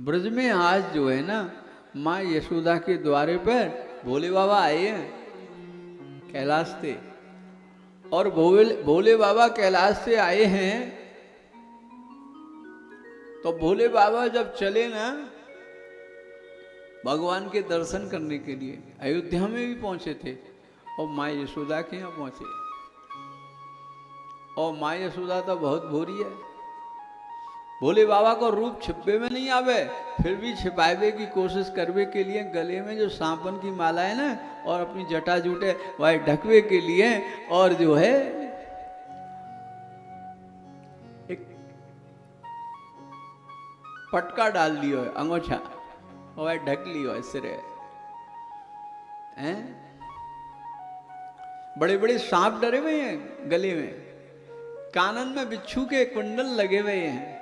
ब्रज में आज जो है ना माँ यशोदा के द्वारे पर भोले बाबा आए हैं कैलाश से। और भोले बाबा कैलाश से आए हैं तो भोले बाबा जब चले ना भगवान के दर्शन करने के लिए अयोध्या में भी पहुंचे थे और माँ यशोदा के यहाँ पहुंचे। और माँ यशोदा तो बहुत भोरी है, भोले बाबा को रूप छिपे में नहीं आवे, फिर भी छिपावे की कोशिश करवे के लिए गले में जो सांपन की माला है ना और अपनी जटा जूटे वह ढकवे के लिए और जो है एक पटका डाल लियो है अंगोछा और वह ढक लियो है सिरे हैं। बड़े बड़े सांप डरे हुए हैं गले में, कानन में बिच्छू के कुंडल लगे हुए हैं,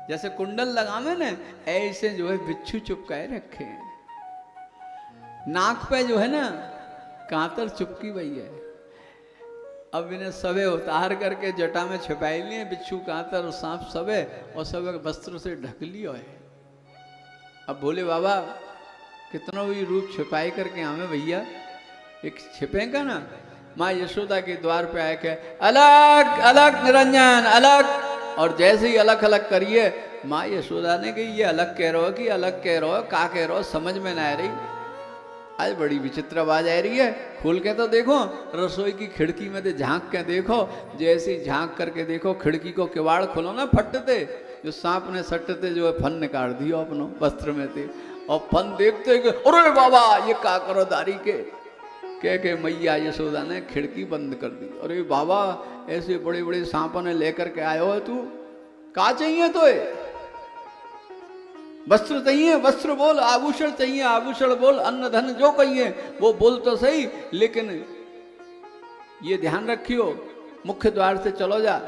जैसे कुंडल लगावे ना ऐसे जो है बिच्छू चुपकाए रखे हैं। नाक पे जो है ना कांतर चुपकी हुई है। अब इन्हें सबे उतार करके जटा में छिपाई लिए बिच्छू कांतर और सांप सबे और सबे वस्त्र से ढक लियो है। अब भोले बाबा कितना भी रूप छिपाई करके हमें भैया एक छिपेगा ना। माँ यशोदा के द्वार पे आए के अलग अलग निरंजन अलग, और जैसे ही अलग अलग करिए माँ यशोदा ने कही ये अलग कह रहे हो कि अलग कह रहे हो, का कह रहे हो समझ में ना आ रही। आज बड़ी विचित्र आवाज आ रही है, खोल के तो देखो रसोई की खिड़की में तो झांक के देखो, जैसे ही झांक करके देखो खिड़की को किवाड़ खोलो ना फटते जो सांप ने सटते जो है फन निकाल दियो अपनो वस्त्र में थे। और फन देखते अरे बाबा ये का करो दारी के मैया यशोदा ने खिड़की बंद कर दी। अरे बाबा ऐसे बड़े बड़े सांपों ने लेकर के आयो है तू, का चाहिए तो है? वस्त्र चाहिए वस्त्र बोल, आभूषण चाहिए आभूषण बोल, अन्न धन जो कहिए वो बोल तो सही, लेकिन ये ध्यान रखियो मुख्य द्वार से चलो जा,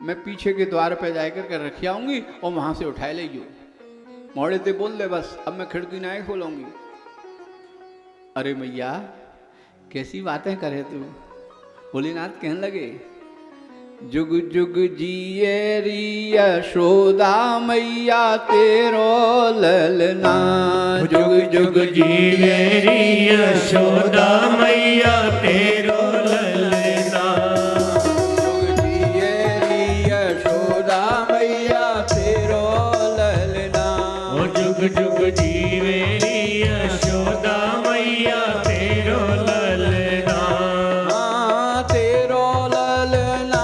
मैं पीछे के द्वार पे जाकर के रखी आऊंगी और वहां से उठाए ले जो मोड़े ते बोल दे बस, अब मैं खिड़की ना खोलूंगी। अरे मैया कैसी बातें करे तू। भोलेनाथ कहने लगे जुग जुग जिये री यशोदा मैया तेरो ललना, जुग जुग जिये री यशोदा मैया तेरो ललना, जुग जिये री यशोदा मैया तेरो ललना, जुग जुग जीवे री यशोदा मैया तेरो ललना, तेरो ललना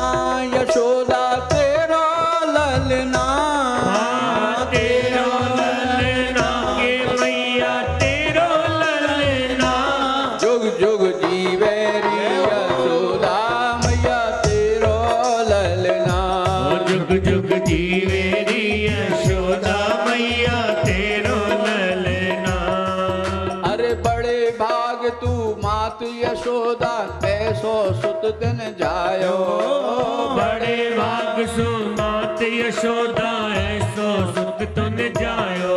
यशोदा तेरो ललना, तेरो ललना के मैया तेरो ललना, जुग जुग जीवे री यशोदा मैया तेरो ललना, जुग जुग जीवे री यशोदा मैया तेरो ललना। अरे बड़े भाग तू मात यशोदा ऐसो सुत दिन जायो, बड़े भाग सु मात यशोदा ऐसो सुख तुन जायो,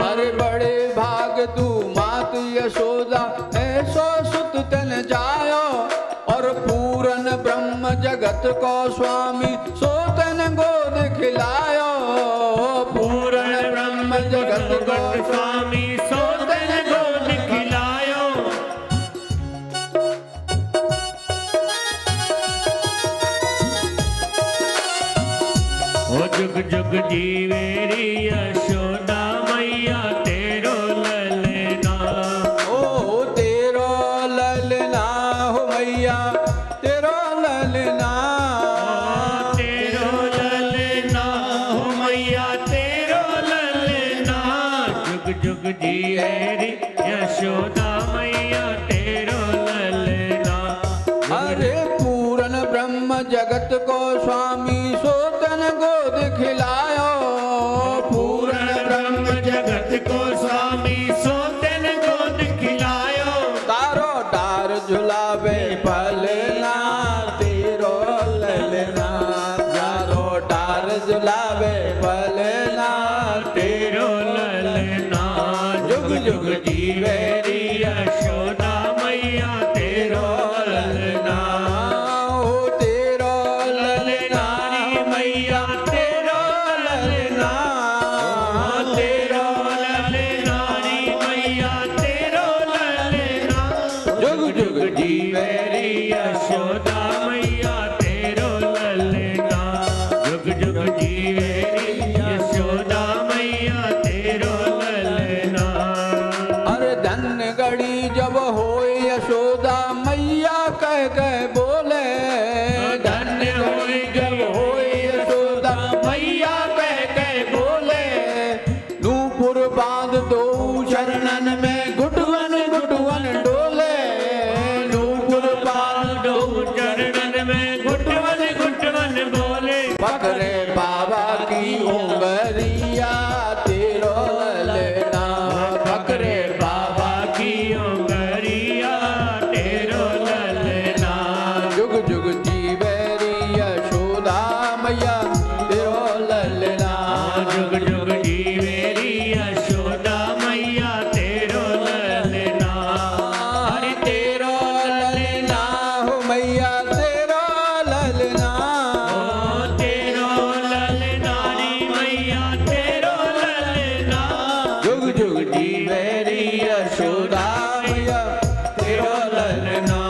अरे बड़े भाग तू मात यशोदा ऐसो सुत तन जायो, और पूरन ब्रह्म जगत को स्वामी सोतन गोद खिलायो, पूरन ब्रह्म जगत को स्वामी सोतन गोद खिलायो, ओ जुग जुग जीवे री यशोदा मैया तेरो ललना, ओ तेरो ललना हो मैया तेरो ललना, तेरो ललना हो मैया तेरो ललना, जुग जुग जीवे री यशोदा मैया तेरो ललना, अरे पूरन ब्रह्म जगत को स्वामी सोतन गोद खिलायो, पूरन ब्रह्म जगत को स्वामी सोतन गोद खिलायो, तारो डार झुलावे पलना तेरो ललना, तारो डार झुलावे पलना तेरो ललना, जुग जुग जीवे री यशोदा मैया तेरो ललना, ओ तेरो ललना री मैया तेरो ललना, उंगरिया तेरो ललना पकड़े बाबा की उंगरिया तेरो ललना जुग जुग जीवेरी यशोदा मैया तेरो ललना जुग जुग जीवेरी यशोदा मैया तेरो ललना हरि तेरो ललना हो मैया तेरो ललना ओ तेरो ललना री मैया तेरो ललना जुग जुग जीवेरी यशोदा मैया तेरो ललना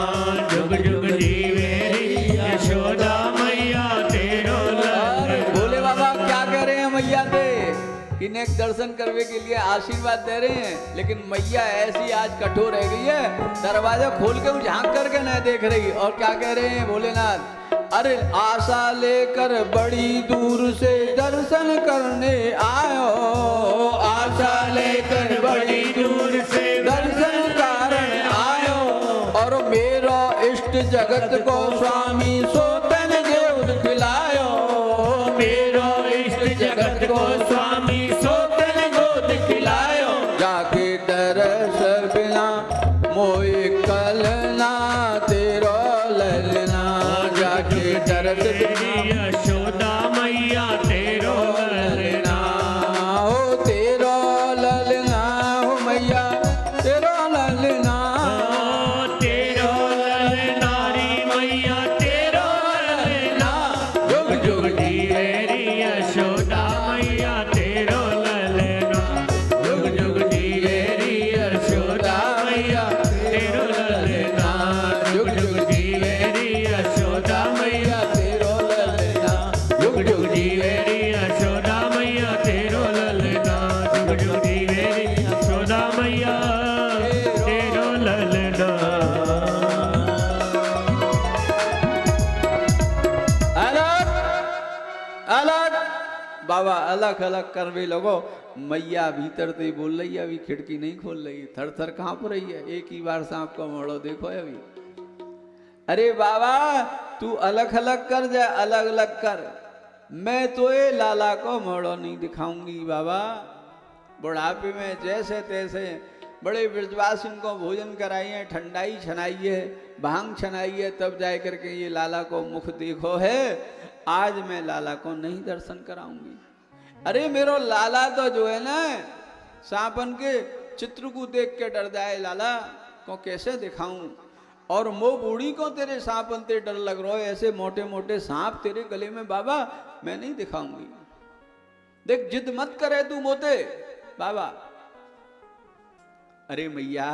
जुग जुग जीवेरी यशोदा मैया तेरो अरे ललना भोले बाबा क्या कह रहे हैं मैया से कि नेक दर्शन करने के लिए आशीर्वाद दे रहे हैं, लेकिन मैया ऐसी आज कठोर रह गई है, दरवाजा खोल के झांक करके नहीं देख रही। और क्या कह रहे हैं भोलेनाथ, अरे आशा लेकर बड़ी दूर से दर्शन करने आयो, आशा लेकर बड़ी दूर से दर्शन करने आयो, और मेरा इष्ट जगत को स्वामी सोतन देव खिलायो, मेरा इष्ट जगत को स्वामी सोतन गोद खिलायो, जाके दरस बिना मोए कलना तेरो ललना, जाके दरस बिना यशोदा मैया तेरो ललना हो तेरो ललना हो मैया तेरो ललना तेरो ललना री मैया तेरो ललना जुग जुग जीवेरी यशोदा मैया तेरो ललना जुग जुग जीवेरी यशोदा मैया तेरो ललना जुग जुग जीवेरी यशोदा मैया तेरो ललना जुग जुग जीवेरी यशोदा मैया तेरो ललना जुग जुग जीवेरी यशोदा मैया तेरो ललना अलग अलग बाबा अलग अलग कर भी लगो। मैया भीतर से ही बोल रही है, अभी खिड़की नहीं खोल रही, थर थर कांप रही है, एक ही बार सांप को मोड़ो देखो अभी। अरे बाबा तू अलग अलग कर जा, अलग अलग कर, मैं तो ये लाला को मोड़ो नहीं दिखाऊंगी बाबा। बुढ़ापे में जैसे तैसे बड़े विश्वास इनको भोजन कराइए, ठंडाई छनाई है, भांग छनाई है, तब जाए करके ये लाला को मुख देखो है। आज मैं लाला को नहीं दर्शन कराऊंगी। अरे मेरो लाला तो जो है ना सांपन के चित्र को देख के डर जाए, लाला को कैसे दिखाऊं, और मो बूढ़ी को तेरे सांपन ते डर लग रहा है, ऐसे मोटे मोटे सांप तेरे गले में बाबा मैं नहीं दिखाऊंगी। देख जिद मत करे तू मोते बाबा। अरे मैया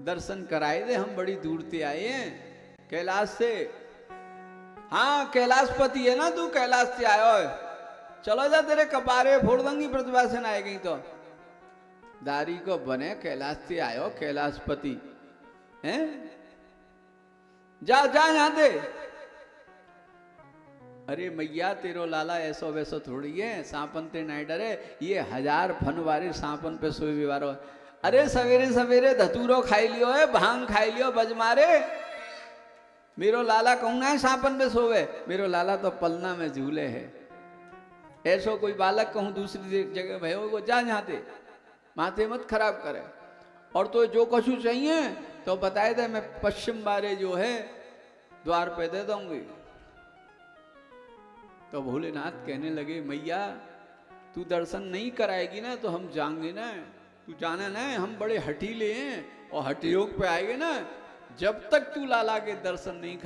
दर्शन कराए दे, हम बड़ी दूर से आए हैं कैलाश से। हाँ कैलाशपति है ना तू, कैलाश से आयो है, चलो जा तेरे कपारे फोड़ दूंगी प्रतिभा से ना आएगी तो। दारी को बने कैलाश से आयो कैलाशपति हैं, जा जा यहां दे। अरे मैया तेरो लाला ऐसो वैसो थोड़ी है, सांपन ते नहीं डरे, ये 1000 फन वारे सांपन पे सोई वारो। अरे सवेरे सवेरे धतूरो खाई लियो है, भांग खाई लियो बज मारे, मेरो लाला कहूँ ना सांपन पे सोवे, मेरो लाला तो पलना में झूले है। ऐसो कोई बालक कहूँ दूसरी जगह भयो को जा यहाँ ते, माथे मत खराब करे। और तो जो कछु चाहिए तो बताए दे, मैं पश्चिम बारे जो है द्वार पे दे दूंगी। तो भोलेनाथ कहने लगे मैया तू दर्शन नहीं कराएगी ना तो हम जाएंगे ना, तू जाना ना हम बड़े हठीले हैं और हठयोग पे आएंगे ना, जब तक तू लाला के दर्शन नहीं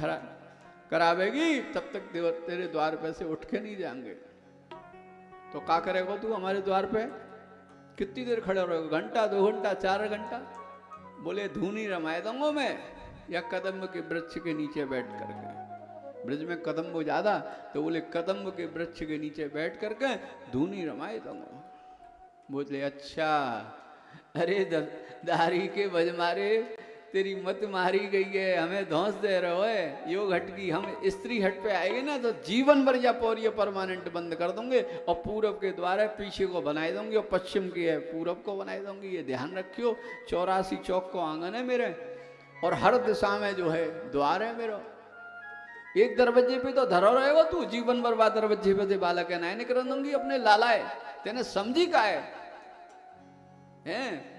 करावेगी तब तक तेरे द्वार पे से उठ के नहीं जाएंगे। तो क्या करेगा तू हमारे द्वार पे, कितनी देर खड़े रहोगे, घंटा 2 घंटा 4 घंटा? बोले धूनी रमाए दूंगा मैं, या कदम के वृक्ष के नीचे बैठ करके, ब्रज में कदम्ब ज्यादा, तो बोले कदम्ब के वृक्ष के नीचे बैठ करके धूनी रमाए दूंगा। बोले अच्छा, अरे दारी के बजमारे तेरी मत मारी गई है, हमें धौंस दे रहे हो है, योग हट की, हम स्त्री हट पे आएंगे ना तो जीवन भर या पौर परमानेंट बंद कर दूंगे, और पूरब के द्वार है पीछे को बनाए दूंगी, और पश्चिम की है पूरब को बनाए दूंगी। ये ध्यान रखियो, 84 चौक को आंगन है मेरे, और हर दिशा में जो है द्वार है मेरा। एक दरवाजे पे तो धरो रहेगा तू, जीवन बर्बाद दरवाजे पे बालक है ना निकल दूंगी अपने लालाए, तेने समझी का है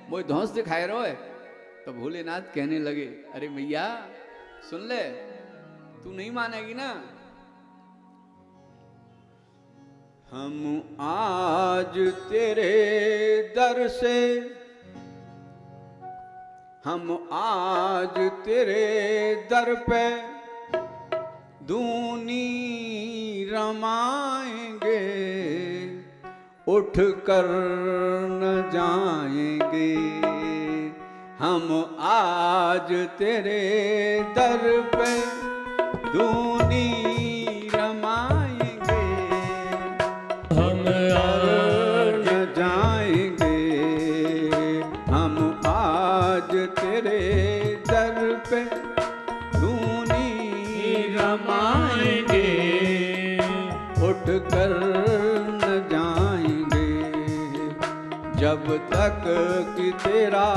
वो धौंस दिखाए रहो है। तो भोलेनाथ कहने लगे, अरे मैया सुन ले, तू नहीं मानेगी ना, हम आज तेरे दर से, हम आज तेरे दर पे दूनी रमाएंगे, उठ कर न जाएंगे। हम आज तेरे दर पे दूनी रमाएंगे, हम आज न जाएंगे। हम आज तेरे दर पे दूनी रमाएंगे, उठ कर न जाएंगे। जब तक कि तेरा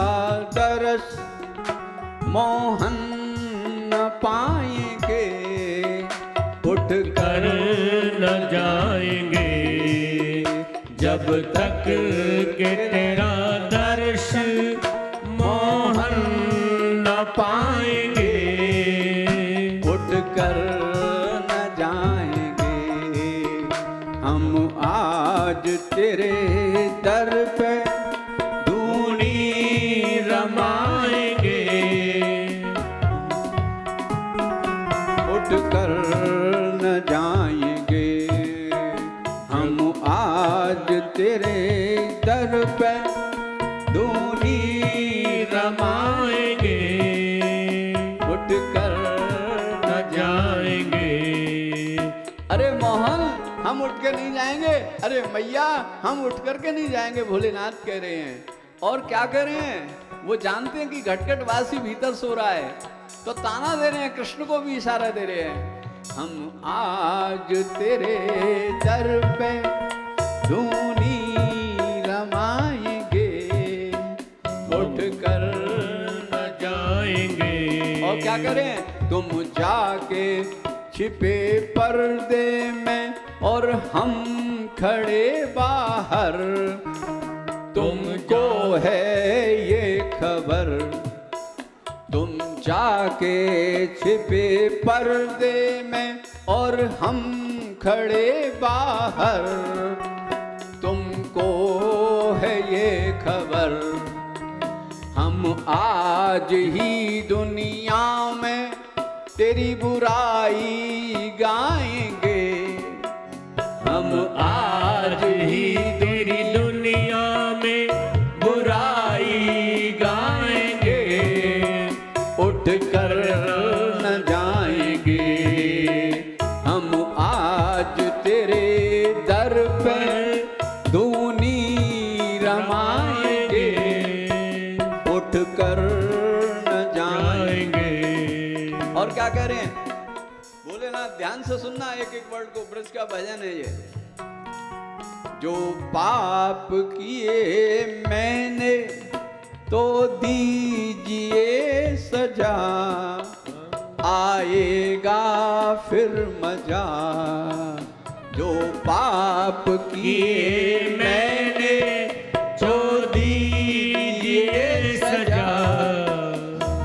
दरस मोहन न पाएंगे, उठ कर न जाएंगे। जब तक के तेरा दर्श मोहन न पाएंगे, उठ कर न जाएंगे। हम आज तेरे दर पे धूनी रमाएंगे, उठ कर न जाएंगे। हम आज तेरे दर पे दूनी रमाएंगे, उठ कर न जाएंगे। अरे मोहन हम उठ के नहीं जाएंगे, अरे मैया हम उठ करके नहीं जाएंगे, भोलेनाथ कह रहे हैं। और क्या कह रहे हैं, वो जानते हैं कि घटघटवासी भीतर सो रहा है, तो ताना दे रहे हैं, कृष्ण को भी इशारा दे रहे हैं। हम आज तेरे दर पे धूनी रमाएंगे, उठ कर न जाएंगे। और क्या करें, तुम जाके छिपे पर्दे में और हम खड़े बाहर, तुमको है ये खबर। तुम जाके छिपे पर्दे में और हम खड़े बाहर, तुमको है ये खबर। हम आज ही दुनिया में तेरी बुराई गाएंगे, हम आज ही तेरी दुनिया में बुराई गाएंगे, उठ कर न जाएंगे। हम आज तेरे दर पे दूनी रमाएंगे, उठ कर न जाएंगे। और क्या कह रहे हैं, बोले ना, ध्यान से सुनना एक एक वर्ड को, ब्रज का भजन है ये। जो पाप किए मैंने तो दीजिए सजा, आएगा फिर मजा। जो पाप किए मैंने तो दीजिए सजा,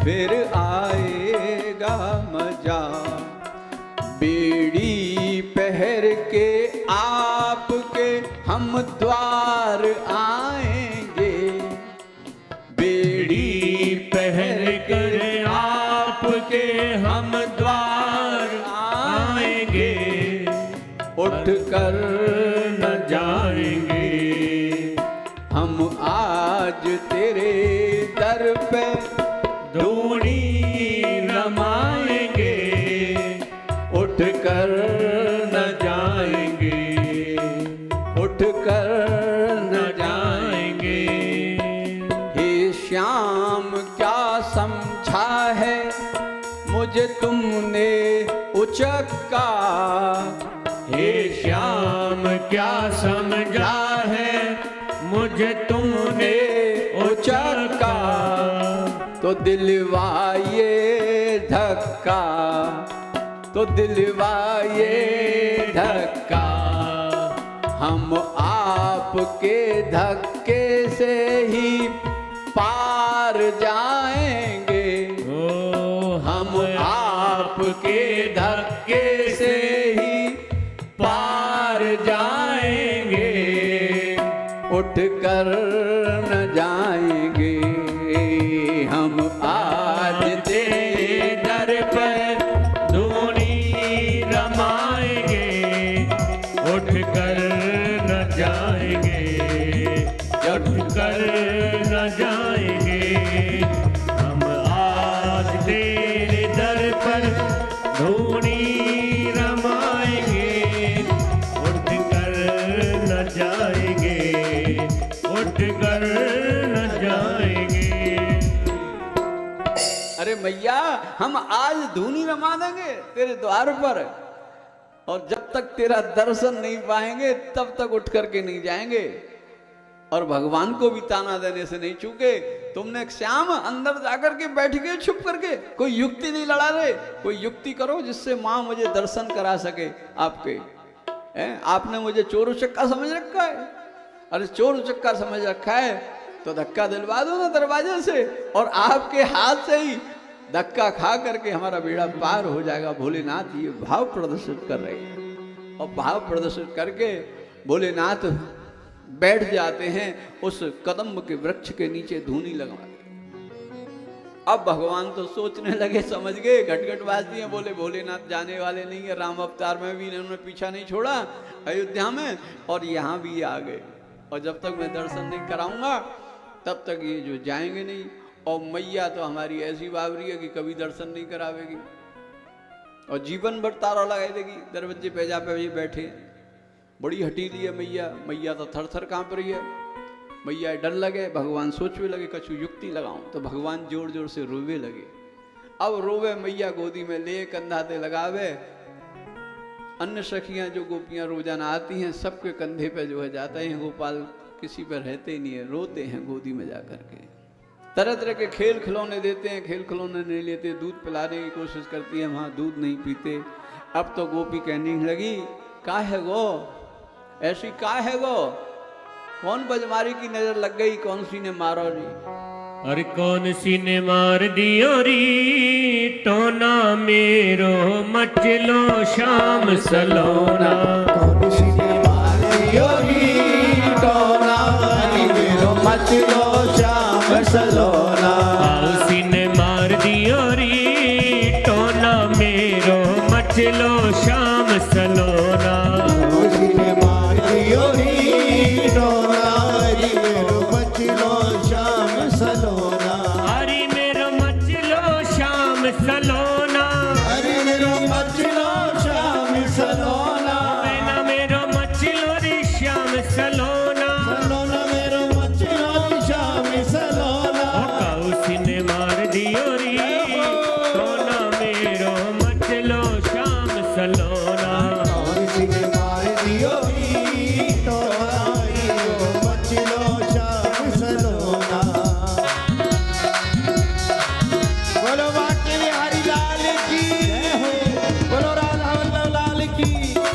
फिर आएगा मजा। बेड़ी पहर के आपके हम द्वार आएंगे, बेड़ी पहन कर आपके हम द्वार आएंगे, उठ कर न जाएंगे। हम आज तेरे दर पे धूनी रमाएंगे, उठ कर न जाएंगे, उठ कर न जाएंगे। हे श्याम क्या समझा है मुझे तुमने उचक्का, हे श्याम क्या समझा है मुझे तुमने उचक्का। तो दिलवाइए धक्का, तो दिलवा ये धक्का हम आपके धक्के से ही पार जाएंगे। ओ हम आपके धक्के से ही पार जाएंगे। उठ कर न जाएंगे हम आज तेरे दर पर धूनी रमाएंगे। उठ कर न जाएंगे, उठ कर न जाएंगे। हम आज तेरे दर पर धूनी रमाएंगे। उठ कर न जाएंगे, उठ कर न जाएंगे। अरे मैया, हम आज धूनी रमा देंगे तेरे द्वार पर, और जब तक तेरा दर्शन नहीं पाएंगे तब तक उठ करके नहीं जाएंगे। और भगवान को भी ताना देने से नहीं चूके। तुमने श्याम अंदर जाकर के बैठ गए छुप करके, कोई युक्ति नहीं लड़ा रहे। कोई युक्ति करो जिससे माँ मुझे दर्शन करा सके आपके। आपने मुझे चोर उचक्का समझ रखा है। अरे चोर उचक्का समझ रखा है तो धक्का दिलवा दो ना दरवाजे से, और आपके हाथ से ही धक्का खा करके हमारा बेड़ा पार हो जाएगा। भोलेनाथ ये भाव प्रदर्शित कर रहे हैं, और भाव प्रदर्शित करके भोलेनाथ बैठ जाते हैं उस कदम्ब के वृक्ष के नीचे धूनी लगा। अब भगवान तो सोचने लगे, समझ गए घटघटवासी हैं, बोले भोलेनाथ जाने वाले नहीं है। राम अवतार में भी इन्होंने पीछा नहीं छोड़ा अयोध्या में, और यहाँ भी आ गए। और जब तक मैं दर्शन नहीं कराऊंगा तब तक ये जो जाएंगे नहीं। और मैया तो हमारी ऐसी बावरी है कि कभी दर्शन नहीं करावेगी, और जीवन भर तारा लगाई देगी। दरवाजे पे जा पे बैठे, बड़ी हटीली है मैया। मैया तो थर थर कांप रही है। मैया डर लगे, भगवान सोचने लगे कछु युक्ति लगाऊं, तो भगवान जोर जोर से रोवे लगे। अब रोवे मैया गोदी में ले कंधाते लगावे। अन्य सखियां जो गोपियां रोजाना आती हैं सबके कंधे पे जो है जाते हैं, गोपाल किसी पर रहते ही नहीं है, रोते हैं गोदी में जाकर के। तरह तरह के खेल खिलौने देते हैं, खेल खिलौने नहीं लेते, दूध पिलाने की कोशिश करती है, वहाँ दूध नहीं पीते। अब तो गोपी कहने लगी, का है गो, ऐसी का है गो, कौन बजमारी की नजर लग गई, कौन सी ने मारो री। अरे कौन सी ने मार दियो री, टोना मेरो मचलो शाम सलोना। कौन सी ने मार दियो री, टोना मेरो मचलो शाम सलोना। उसी ने मार दियो री, टोना मेरो मचलो शाम सलोना। उसी ने मार दियो री, टोना मेरो मचलो शाम सलोना। अरे मेरो मचलो शाम सलोना। अरे मेरो मचलो शाम सलोना। मैना मेरो मचलो री श्याम सलोना। सलोना मेरो मचलो शाम सलोना। उसी ने मार दियो री, टोना मेरो मचलो शाम सलोना। उसी ने मार दियो री, टोना मेरो मचलो शाम सलोना। बोलो बाके बिहारी लाल की जय हो, बोलो राधा वल्लभ लाल की जय हो।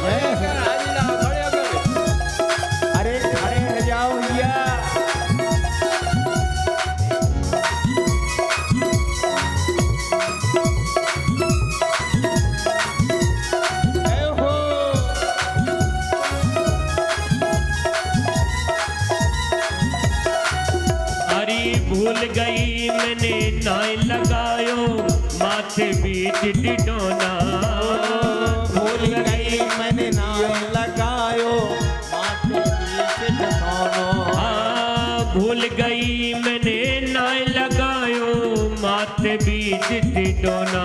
अरे खड़े हो जाओ भैया। जय हो। अरे भूल गई मैंने नाय लगायो, माथे बीच डिडोना। भूल गई मैंने नाम लगायो, माथे बीच डिडोना। भूल गई मैंने नाय लगायो, माथे बीच डिडोना।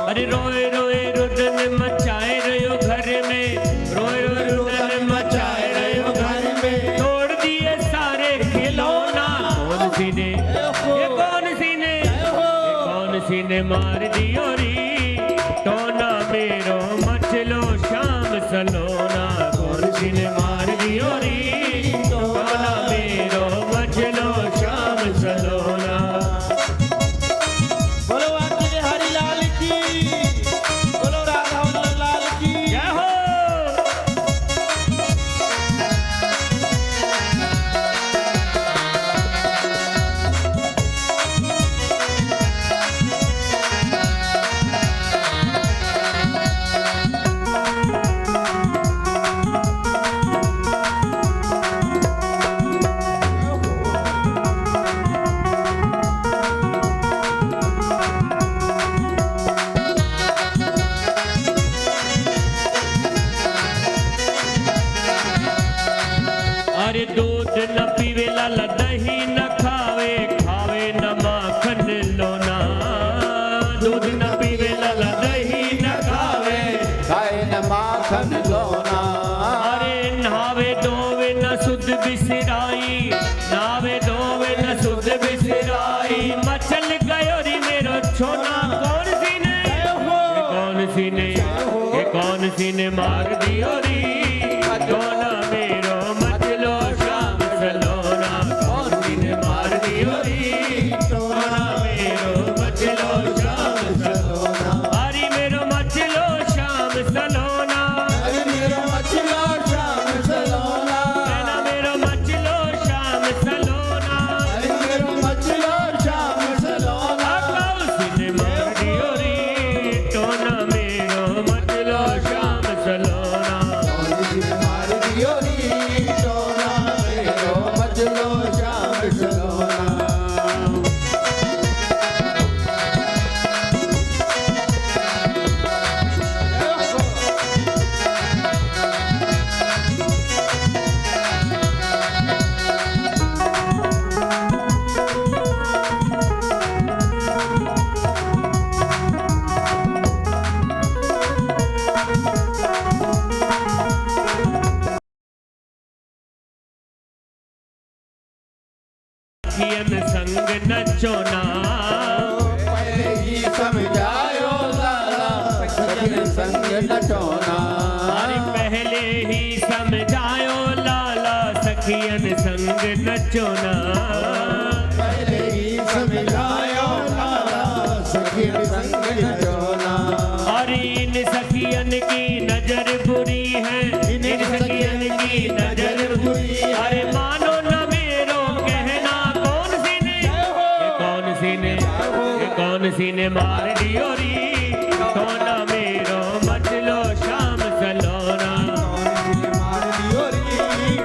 अरे रोए रोए रुदन मचाए रहो घर में, रोए रोए रुदन मचाए रहो घर में। तोड़ दिए सारे खिलौना। कौन सी ने, ये कौन सी ने, ये कौन सी ने मार दियो री, टोना मेरो मचलो शाम सलोना। कौन सी ने मार दियो री, टोना मेरो मचलो शाम सलोना। बोलो आके हरि लाल की, बोलो राधा अरे दूध न पीवे लाला दही न खावे, खावे न माखन लोना। दूध न पीवे लाला दही न खावे, खाए न माखन लोना। अरे नहावे धोवे न शुद्ध बिसराई, नहावे धोवे न शुद्ध बिसराई। मचल गयो री मेरो छोना, कौन सी ने, कौन सी ने, कौन सी ने मार दियो री छोना मेरो मचलो श्याम सलोना। कौन सी ने मार दियो री छोना मेरो मचलो श्याम सलोना। हरी मेरो मचलो श्याम सलोना, हरी मेरो मचलो श्याम सलोना। नैना मेरो मचलो श्याम सलोना, हरी मेरो मचलो श्याम सलोना। कौन सी ने मार दियो री छोना मेरो मचलो श्याम सलोना। कौन सी ने मार दियो री छोना मेरो मचलो श्याम सलोना। सखियन संग नचोना, पहले ही समझायो लाला सखियन संग नचोना। अरे पहले ही समझायो लाला सखियन संग नचोना। पहले ही समझायो लाला सखियन संग नचोना। अरे इन सखियन की नजर बुरी है, इन सखियन की नजर बुरी है। अरे मानो न मेरो कहना, कौन सी ने, कौन सी ने, कौन सी ने मार दियो री छोना मेरो मचलो श्याम सलोना। मार दियो री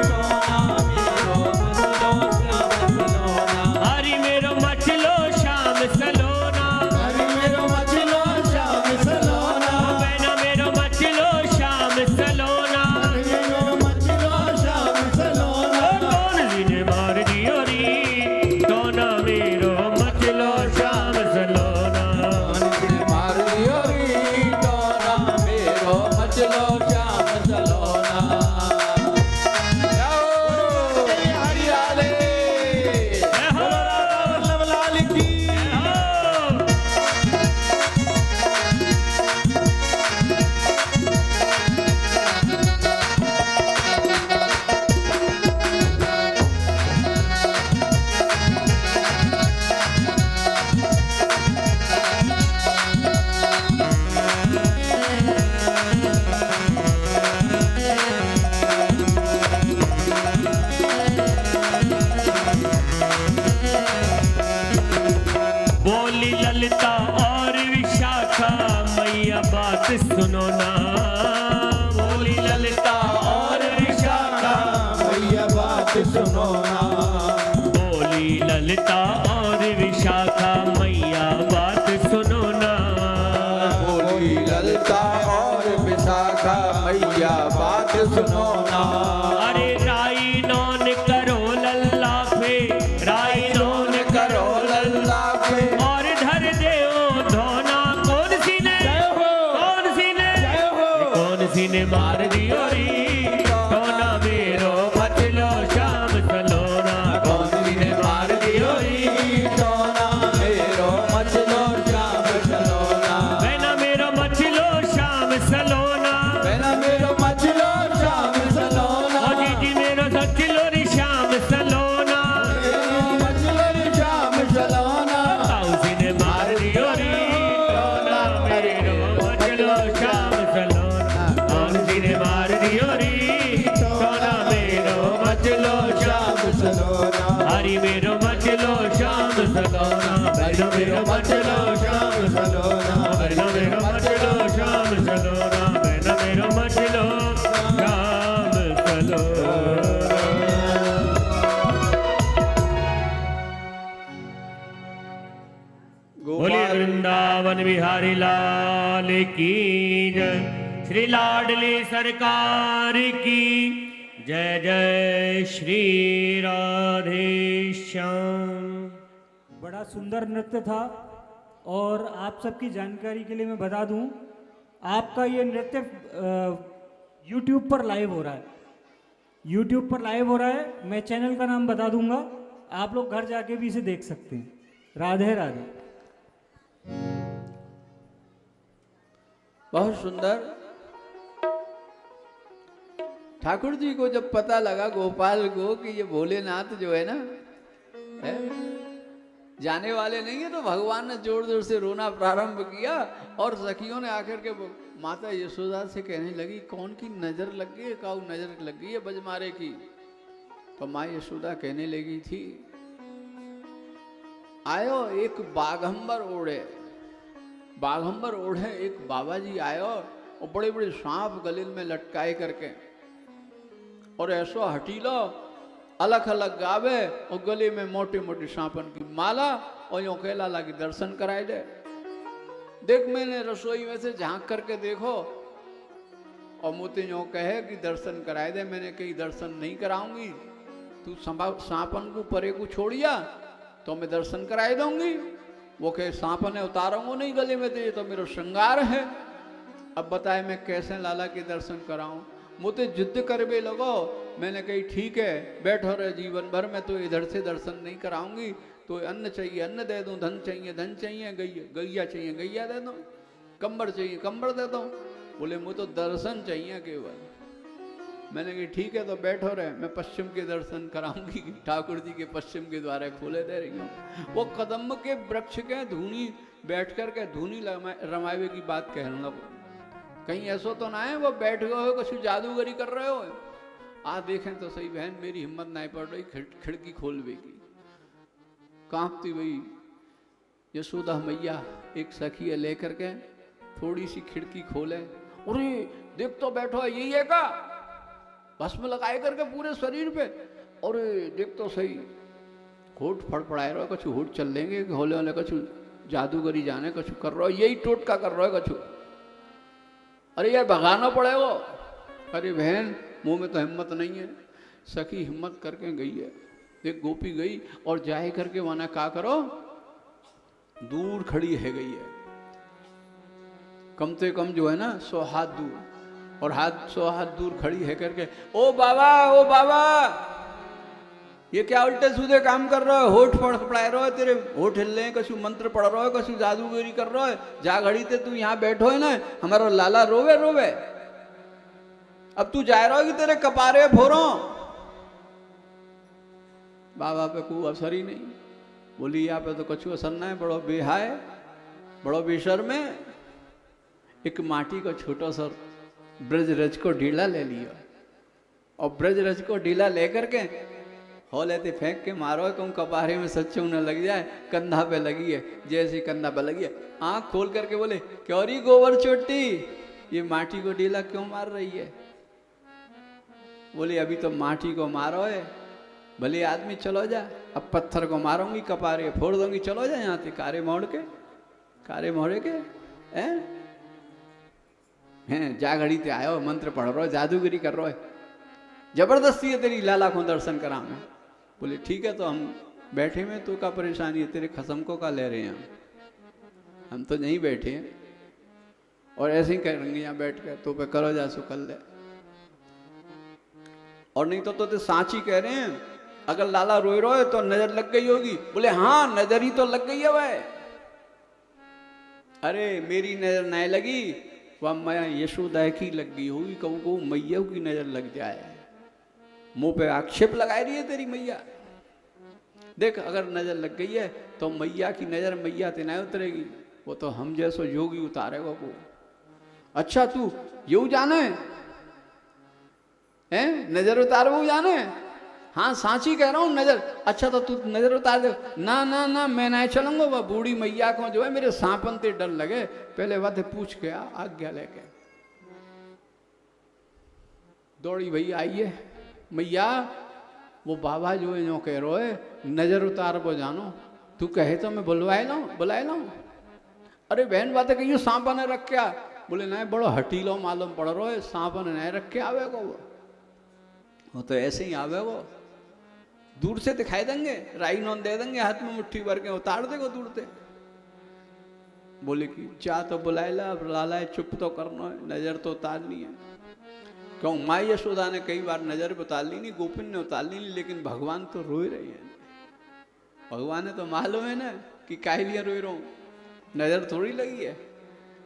छोना मेरो मचलो श्याम सलोना। हरी मेरो मचलो श्याम सलोना, हरी मेरो मचलो श्याम सलोना। बहना मेरो मचलो श्याम सलोना। हरी मेरो मचलो श्याम सलोना। कौन सी ने मार दियो री छोना मेरो मचलो श्याम सलोना। मार दियो री छोना मेरो मचलो श्याम सलोना। जाओ हरियाले वल्लभ लाल की। बोली ललिता और विशाखा मैया बात सुनो ना। बोली ललिता और विशाखा, भैया बात सुनो ना। बोली ललिता और विशाखा मैया बात सुनो ना। बोली ललिता और विशाखा मैया बात सुनो ना। अरे राई नौन करो लल्ला फे, राई नौन करो लल्ला के और धर देओ धोना। कौन सी ने, कौन सी ने, कौन सी ने मार दियो री धोना मेरो मचलो श्याम सलोना। कौन सी ने मार दियो री छोना मेरो मचलो श्याम सलोना। बहना मेरो मचलो श्याम सलोना। बेना मेरो मचलो श्याम सलोना। ओ जी मेरो सचलो री श्याम सलोना। मेरो मचलो री श्याम सलोना। कौन सी ने मार दियो री धोना मेरो मचलो श्याम सलोना। कौन सी ने मार दियो री धोना मेरो मचलो श्याम सलोना। हरी मेरो मचलो श्याम सलोना। बहना मेरो मचलो श्याम सलोना। बहना मेरो मचलो श्याम सलोना। बहना मेरो मचलो श्याम सलोना। बोलिए वृंदावन बिहारी लाल की जय। श्री लाडली सरकार की जय जय श्री राधे श्याम। बड़ा सुंदर नृत्य था। और आप सबकी जानकारी के लिए मैं बता दूं, आपका ये नृत्य यूट्यूब पर लाइव हो रहा है। यूट्यूब पर लाइव हो रहा है। मैं चैनल का नाम बता दूंगा, आप लोग घर जाके भी इसे देख सकते हैं। राधे राधे। बहुत सुंदर। ठाकुर जी को जब पता लगा गोपाल को कि ये भोलेनाथ जो है ना है, जाने वाले नहीं है, तो भगवान ने जोर जोर से रोना प्रारंभ किया। और सखियों ने आकर के माता यशोदा से कहने लगी, कौन की नजर लग गई है, काऊ नजर लग गई है बजमारे की। तो माँ यशोदा कहने लगी थी, आयो एक बाघंबर ओढ़े, बाघंबर ओढ़े एक बाबा जी आयो और बड़े बड़े सांप गले में लटकाए करके, और ऐसो हटीलो अलग अलग गावे और गले में मोटे मोटे सांपन की माला, और यो कहला लगी दर्शन कराए दे। देख मैंने रसोई में से झांक करके देखो, और मुझे यो कहे कि दर्शन कराए दे। मैंने कहीं दर्शन नहीं कराऊंगी, तू सांपन को परे को छोड़िया तो मैं दर्शन कराए दूंगी। वो कहे सांपन है उतारूंगा नहीं गले में, तो ये तो मेरा श्रृंगार है। अब बताए मैं कैसे लाला के दर्शन कराऊं। मुझे जिद करवे लगो। मैंने कही ठीक है बैठो रहे, जीवन भर में तो इधर से दर्शन नहीं कराऊंगी। तो अन्न चाहिए अन्न दे दूं, धन चाहिए धन चाहिए, गैया चाहिए गैया दे दूं, कंबड़ चाहिए कंबड़ दे दूं। बोले मुझे तो दर्शन चाहिए केवल। मैंने कही ठीक है तो बैठो रहे, मैं पश्चिम के दर्शन कराऊंगी। ठाकुर जी के पश्चिम के द्वारे खोले दे रही हूँ। वो कदम के वृक्ष के धूनी बैठ कर के धूनी रमावे की बात कहने लगो। कहीं ऐसा तो ना है वो बैठ गए हो कुछ जादूगरी कर रहे हो। आ देखें तो सही बहन, मेरी हिम्मत नहीं पड़ रही खिड़की खोलवे की, कांपती हुई यशोदा मैया एक सखी लेकर के थोड़ी सी खिड़की खोले। अरे देख तो बैठो यही है का, भस्म लगाए करके पूरे शरीर पे। और देख तो सही होठ फड़फड़ाए रहो, कछु होठ चल लेंगे होले होले, कछु जादूगरी जाने कछु कर रहे हो, यही टोटका कर रहे हो कछु। अरे यार भगाना पड़ेगा। अरे बहन मुंह में तो हिम्मत नहीं है। सखी हिम्मत करके गई है, एक गोपी गई और जाए करके वहां का करो, दूर खड़ी है गई है, कम से कम जो है ना 100 हाथ दूर, और 100 हाथ दूर खड़ी है करके, ओ बाबा ये क्या उल्टे सीधे काम कर रहे हो, होठ फड़फड़ाए रहो है, तेरे होठ हिल रहे हैं, कछु मंत्र पढ़ रहे हो, कछु जादूगरी कर रहे हो। जा घड़ी ते तू यहाँ बैठो है ना, हमारा लाला रोवे रोवे। अब तू जा रहा हो कि तेरे कपारे फोरो। बाबा पे कोई असर ही नहीं। बोली यहाँ पे तो कछु असर ना है, बड़ो बेहाय बड़ो बेशर्म है। एक माटी का छोटा सा ब्रज रज को ढीला ले लिया, और ब्रज रज को ढीला लेकर के हो लेते फेंक के मारो, कहूँ कपारे में सच्चू न लग जाए, कंधा पे लगी है। जैसे कंधा पे लगी है, आँख खोल करके बोले, क्यों री गोबर चोटी, ये माटी को ढीला क्यों मार रही है। बोले अभी तो माटी को मारो है, भले आदमी चलो जा, अब पत्थर को मारूंगी, कपारे फोड़ दूंगी, चलो जा यहाँ से, कारे मोड़े के हैं जा घड़ी ते आयो, मंत्र पढ़ रहा हो, जादूगरी कर रहा है, जबरदस्ती है तेरी लाला को दर्शन करा में। बोले ठीक है तो हम बैठे में, तो का परेशानी है, तेरे खसम को का ले रहे हैं हम तो नहीं बैठे हैं, और ऐसे ही करेंगे यहाँ बैठ कर, तो पे करो जा सो कर ले। और नहीं तो सांची कह रहे हैं, अगर लाला रोए रोए तो नजर लग गई होगी। बोले हाँ नजर ही तो लग गई है वह। अरे मेरी नजर नहीं लगी, वह मैं यशोदा की लग गई होगी, कहूँ मैया की नजर लग जाए। मुंह पे आक्षेप लगाई रही है तेरी मैया। देख अगर नजर लग गई है तो मैया की नजर मैया ते नहीं उतरेगी, वो तो हम जैसो योगी उतारेगा को। अच्छा तू यू जाने हैं नजर उतार वो जाने। हाँ सांची कह रहा हूँ नजर। अच्छा तो तू नजर उतार दे। ना ना ना मैं नहीं चलूंगा, वह बूढ़ी मैया को जो है मेरे सांपन ते डर लगे, पहले बात पूछ के आज्ञा लेके दौड़ी भई आइए मैया, वो बाबा जो है जो कह रहे है नजर उतार वो जानो, तू कहे तो मैं बुलाए लाऊं। अरे बहन बात कही सांपा ने रख क्या। बोले नहीं बड़ो हटीलो मालूम पड़ रहा है, सांपा ने नहीं रख के आवे को। वो तो ऐसे ही आवे, वो दूर से दिखाई देंगे, राई नॉन दे देंगे हाथ में मुट्ठी भर के, उतार देगा दूर से। बोले कि चाह तो बुलाए ला, अब लाला है, चुप तो करना है, नजर तो उतारनी है। क्यों माँ यशोदा ने कई बार नजर पे उतार ली नहीं, गोपिन ने उतार ली नहीं, लेकिन भगवान तो रोए रहे हैं। भगवान ने तो मालूम है ना कि काहे लिए रोए रहा हूं, नजर थोड़ी लगी है,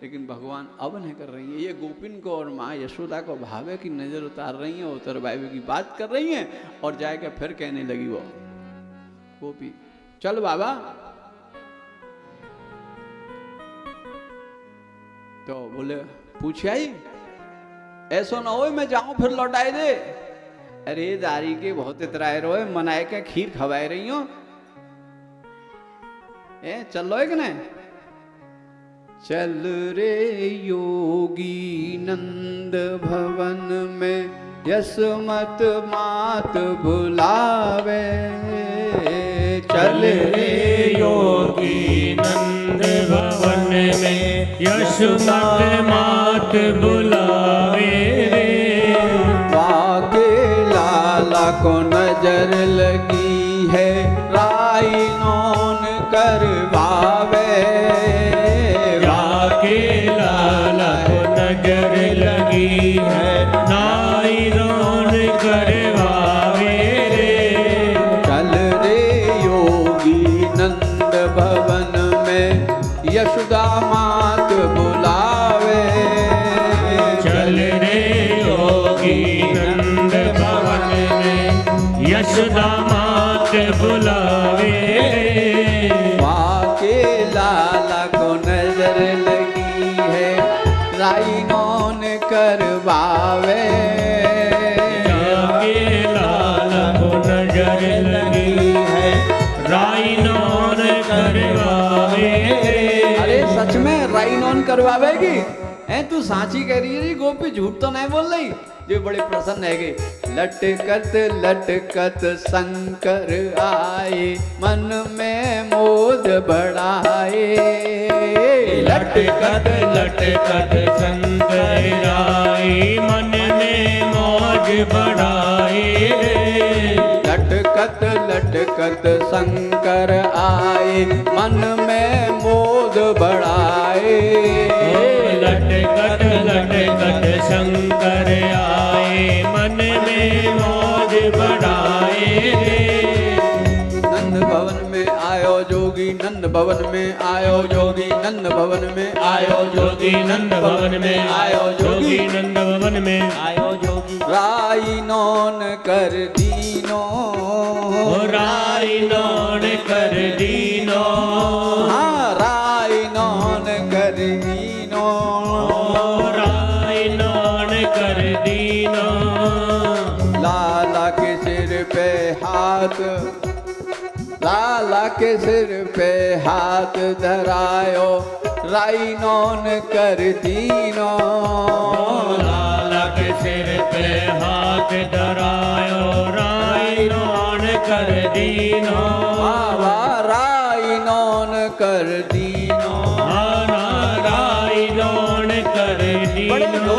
लेकिन भगवान अब नहीं कर रही है। ये गोपिन को और माँ यशोदा को भाव है कि नजर उतार रही है, उतर भाई की बात कर रही है, और जाके फिर कहने लगी वो गोपी, चल बाबा। तो बोले पूछे आई, ऐसा ना हो मैं जाऊं फिर लौटाए दे। अरे दारी के बहुत इतराए रोए, मनाए के खीर खवाए रही हो, चल लो कि नहीं। चल रे योगी नंद भवन में, यशमत मात बुलावे। चल रे योगी नंद भवन में, यशमत मात बुलावे रे। वाके लाला को नजर लगी है, राई नौन करवावे। वाके लाला को नजर लगी है, नाई नौन करवावे रे। चल रे योगी नंद भवन में, यशोदा मात बुलावे। चल रे योगी नंद भवन में, यशोदा मात बुलावे रे। वाके लाला को नजर लगी है, राई नौन करवावे। जाके लाला को नजर लगी है, राई नौन करवावे। अरे सच में राई नौन करवावेगी? तू सांची कह रही है गोपी, झूठ तो नहीं बोल रही। जो बड़े प्रसन्न है गए। लटकत लटकत शंकर आए, मन में मोद बढ़ाए। लटकत लटकत शंकर आए, मन में मौज बढ़ाए। लटकत लटकत शंकर आए, मन में मोद बढ़ाए। लटकत लटकत शंकर आए, मन में मौज बढ़ाए। नंद भवन में आयो जोगी, नंद भवन में आयो जोगी, नंद भवन में आयो जोगी, नंद भवन में आयो जोगी, नंद भवन में आयो जोगी। राई नौन कर दीनो, राई नौन कर दीनो। हाँ राई नौन कर दीनो, राई नौन कर दीनो। लाला के सिर पे हाथ, लाला के सिर पे हाथ धरायो, राई नौन कर दीनो। लाला के सिर पे हाथ धरायो, राई नौन कर दीनो। बाबा राई नौन कर दीनो। राई नौन कर बड़े दीनो।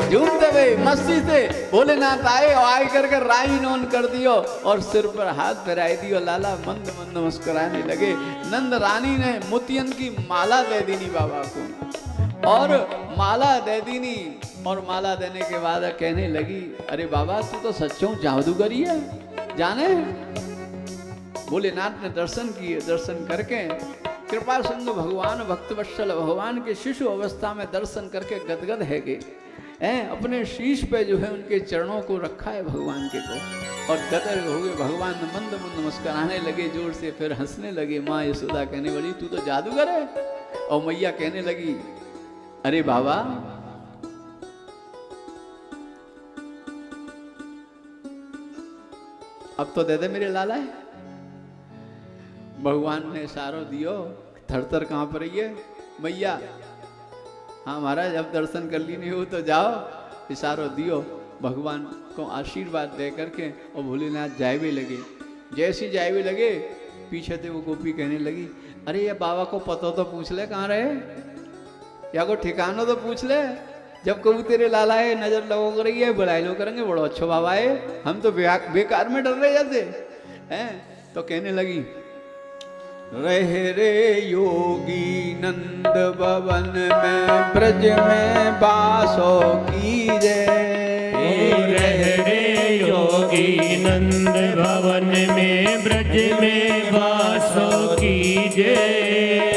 झूमते हुए मस्ती से भोलेनाथ आए और आए करके राई नौन कर दियो और सिर पर हाथ फिराई दियो। लाला मंद मंद मुस्कुराने लगे। नंद रानी ने मोतियन की माला दे दीनी बाबा को, और माला दे दीनी, और माला देने के बाद कहने लगी, अरे बाबा तू तो सच्चों जादूगरी है जाने। भोलेनाथ ने दर्शन किए, दर्शन करके कृपा सिंधु भगवान भक्तवत्सल भगवान के शिशु अवस्था में दर्शन करके गदगद है गए हैं। अपने शीश पे जो है उनके चरणों को रखा है भगवान के को, और गदगद हो गए। भगवान मंद मंद मुस्कुराने लगे जोर से, फिर हंसने लगे। माँ यशोदा कहने लगी तू तो जादूगर है, और मैया कहने लगी अरे बाबा अब तो दे दे मेरे लाला है। भगवान ने इशारो दियो, थर-थर कांप रही है मैया। हाँ महाराज अब दर्शन कर ली नहीं हो तो जाओ। इशारो दियो, भगवान को आशीर्वाद दे करके और भोलेनाथ जाए भी लगे। जैसी जाए भी लगे पीछे से वो गोपी कहने लगी, अरे ये बाबा को पता तो पूछ ले कहाँ रहे, या को ठिकाना तो पूछ ले। जब कहूँ तेरे लाला है नजर लगो रही है बुलाई लो करेंगे बड़ो अच्छो बाबा है हम तो बेकार में डर रहे जाते हैं। तो कहने लगी रह रे योगी नंद भवन में ब्रज में बासो की जय। रह रे योगी नंद भवन में ब्रज में वासो कीजे।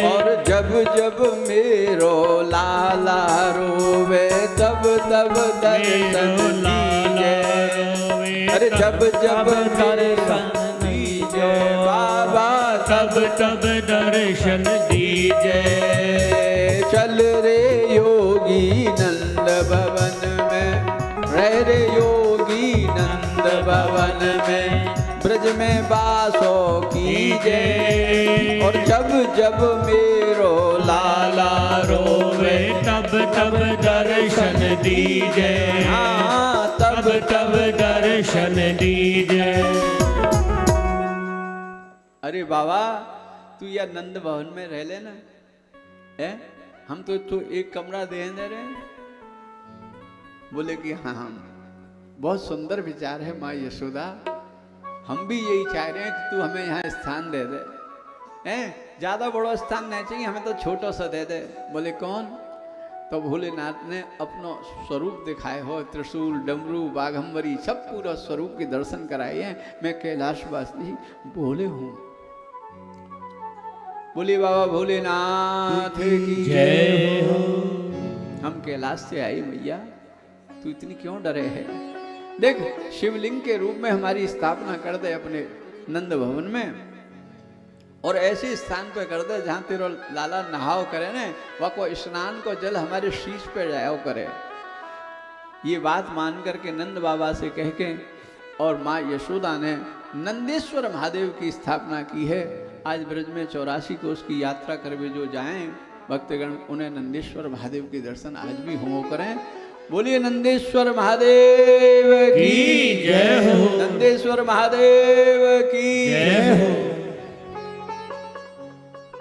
और जब जब मेरो लाला रोवे तब तब दर्शन दीजे। अरे जब जब दर्शन दीजे बाबा तब तब दर्शन दीजे। चल रे योगी नंद भवन में रह रे योगी नंद भवन में ब्रज में बासो कीजे। और जब जब मेरो लाला रोवे तब तब दर्शन दीजे। हाँ तब तब दर्शन दीजे। अरे बाबा तू या नंद भवन में रह लेना है हम तो एक कमरा दे रहे हैं। बोले कि हाँ हम बहुत सुंदर विचार है माँ यशोदा हम भी यही चाह रहे हैं कि तू हमें यहाँ स्थान दे दे हैं ज्यादा बड़ा स्थान नहीं चाहिए हमें तो छोटा सा दे दे। बोले कौन? तो भोलेनाथ ने अपना स्वरूप दिखाए हो त्रिशूल डमरू बाघंबरी सब पूरा स्वरूप के दर्शन कराए हैं। मैं कैलाशवासी भोले हूँ। बोले बाबा भोलेनाथ की जय हो। हम कैलाश से आए मैया तू इतनी क्यों डरे है? देख शिवलिंग के रूप में हमारी स्थापना कर दे अपने नंद भवन में और ऐसे स्थान पे कर दे जहाँ तेरा लाला नहाओ करे ना वह को स्नान को जल हमारे शीश पे जाया करे। ये बात मान करके नंद बाबा से कह के और माँ यशोदा ने नंदेश्वर महादेव की स्थापना की है। आज ब्रज में 84 कोस की यात्रा करके जो जाएं भक्तगण उन्हें नंदेश्वर महादेव के दर्शन आज भी हो करें। बोलिए नंदेश्वर महादेव की जय हो। नंदेश्वर महादेव की जय हो।